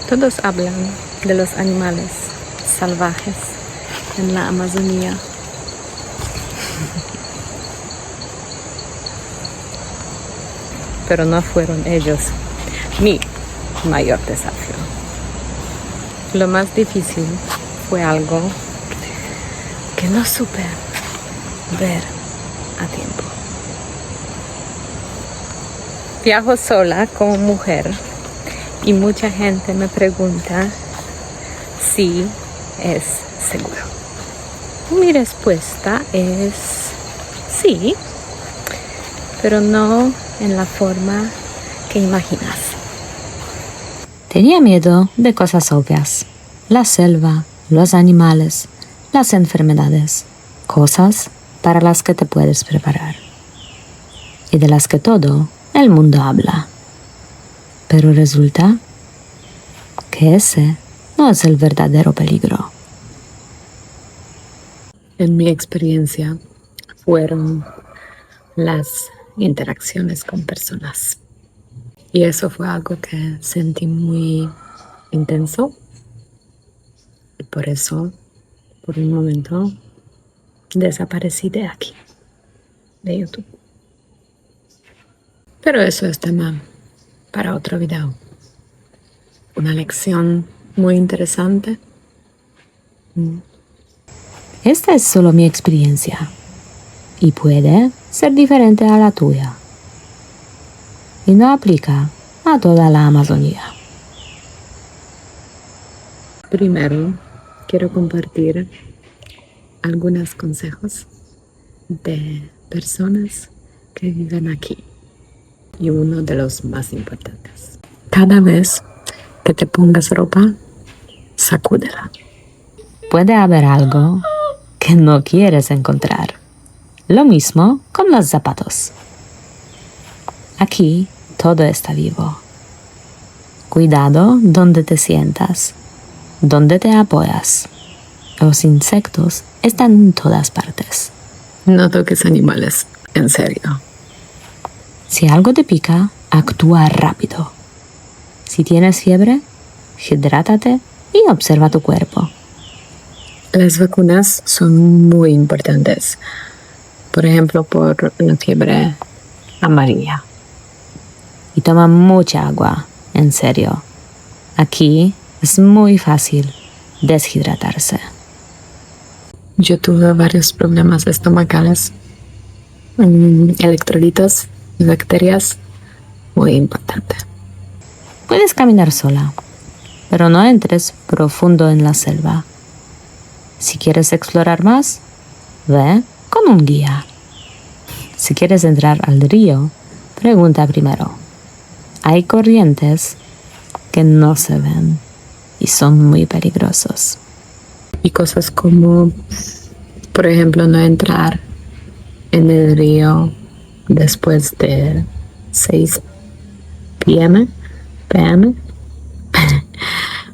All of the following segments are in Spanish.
Todos hablan de los animales salvajes en la Amazonía. Pero no fueron ellos mi mayor desafío. Lo más difícil fue algo que no supe ver a tiempo. Viajo sola como mujer y mucha gente me pregunta si es seguro. Mi respuesta es sí, pero no en la forma que imaginas. Tenía miedo de cosas obvias. La selva, los animales, las enfermedades. Cosas para las que te puedes preparar. Y de las que todo el mundo habla. Pero resulta que ese no es el verdadero peligro. En mi experiencia fueron las interacciones con personas. Y eso fue algo que sentí muy intenso. Y por eso, por un momento, desaparecí de aquí, de YouTube. Pero eso es tema para otro video. Una lección muy interesante. Esta es solo mi experiencia. Y puede ser diferente a la tuya. Y no aplica a toda la Amazonía. Primero, quiero compartir algunos consejos de personas que viven aquí. Y uno de los más importantes. Cada vez que te pongas ropa, sacúdela. Puede haber algo que no quieres encontrar. Lo mismo con los zapatos. Aquí todo está vivo. Cuidado donde te sientas, donde te apoyas. Los insectos están en todas partes. No toques animales, en serio. Si algo te pica, actúa rápido. Si tienes fiebre, hidrátate y observa tu cuerpo. Las vacunas son muy importantes. Por ejemplo, por la fiebre amarilla. Y toma mucha agua, en serio. Aquí es muy fácil deshidratarse. Yo tuve varios problemas estomacales. Electrolitos y bacterias, muy importante. Puedes caminar sola, pero no entres profundo en la selva. Si quieres explorar más, ve con un guía. Si quieres entrar al río, pregunta primero. Hay corrientes que no se ven y son muy peligrosos. Y cosas como, por ejemplo, no entrar en el río después de 6 p.m.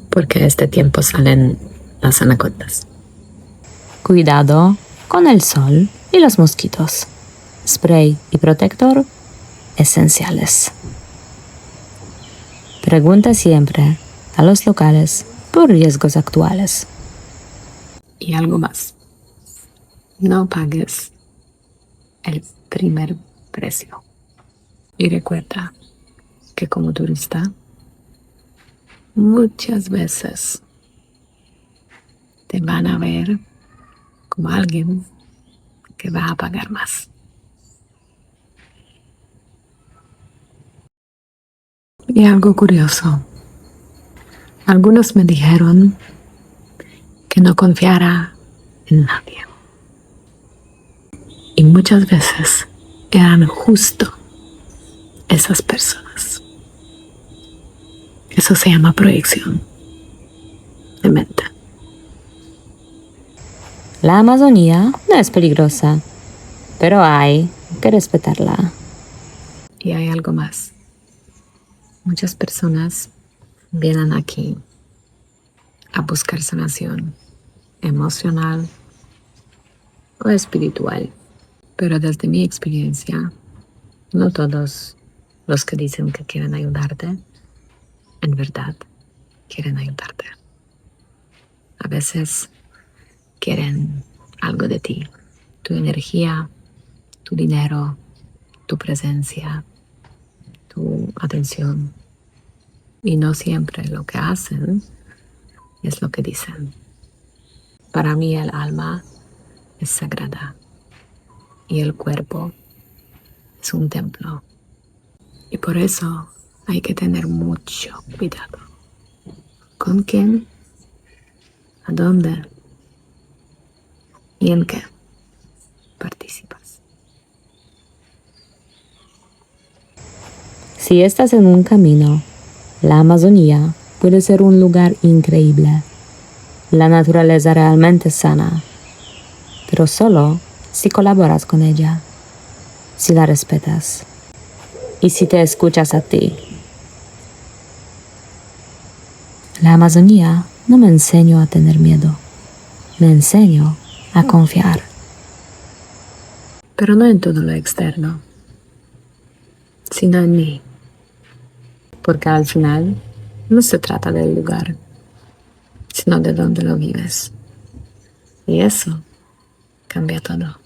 porque a este tiempo salen las anacondas. Cuidado con el sol y los mosquitos. Spray y protector esenciales. Pregunta siempre a los locales por riesgos actuales. Y algo más. No pagues el primer precio. Y recuerda que como turista, muchas veces te van a ver como alguien que va a pagar más. Y algo curioso. Algunos me dijeron que no confiara en nadie. Y muchas veces eran justo esas personas. Eso se llama proyección de mente. La Amazonía no es peligrosa, pero hay que respetarla. Y hay algo más. Muchas personas vienen aquí a buscar sanación emocional o espiritual. Pero desde mi experiencia, no todos los que dicen que quieren ayudarte, en verdad, quieren ayudarte. A veces quieren algo de ti, tu energía, tu dinero, tu presencia, tu atención. Y no siempre lo que hacen es lo que dicen. Para mí el alma es sagrada y el cuerpo es un templo. Y por eso hay que tener mucho cuidado. ¿Con quién? ¿A dónde? ¿Y en qué participas? Si estás en un camino, la Amazonía puede ser un lugar increíble. La naturaleza realmente sana, pero solo si colaboras con ella, si la respetas y si te escuchas a ti. La Amazonía no me enseñó a tener miedo, me enseñó a confiar. Pero no en todo lo externo, sino en mí. Porque al final no se trata del lugar, sino de dónde lo vives. Y eso cambia todo.